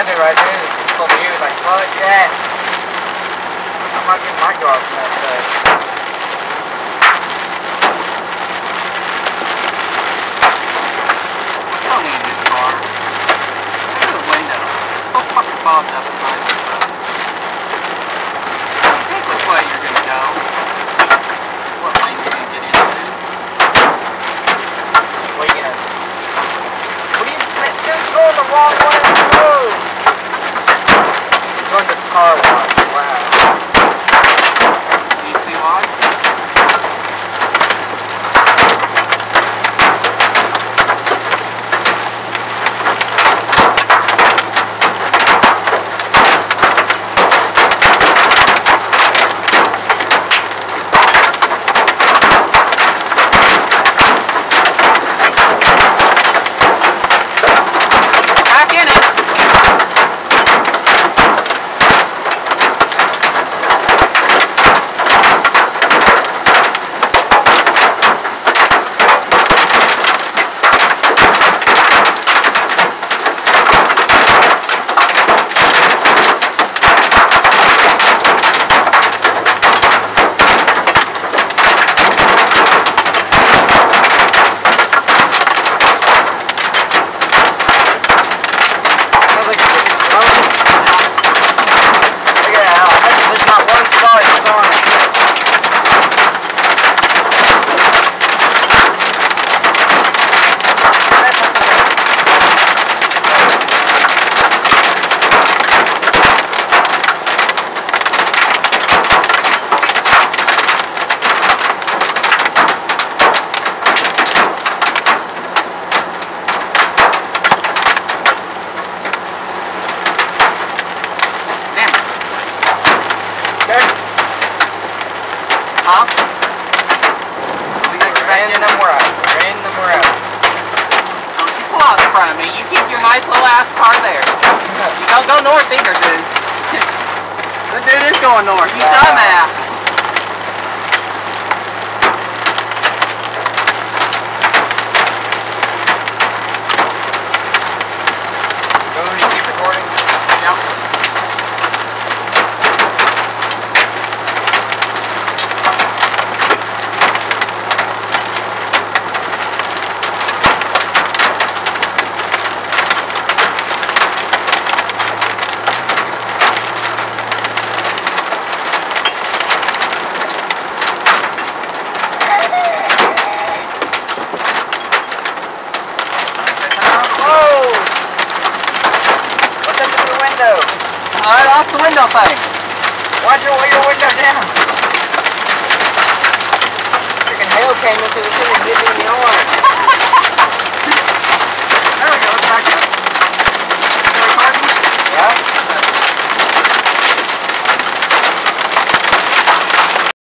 Sunday right there, and he told me, he was like, fuck that. I'm not getting my garbage messed up. It's only a good car. Look at the windows. They're so fucking fogged up inside this stuff. Think which way you're gonna go. What lane you're gonna get into. What are you gonna... What are you... Dude's going the wrong way on the road! Going to the car wash. Wow. Do you see why? Huh? Ran them out. Don't you pull out in front of me. You keep your nice little ass car there. You don't go north either, dude. The dude is going north. You dumbass. Go, you keep recording? Yep. Alright, off the window thing. Why'd you roll your window down? Freaking hail came into the city and hit me in the arm.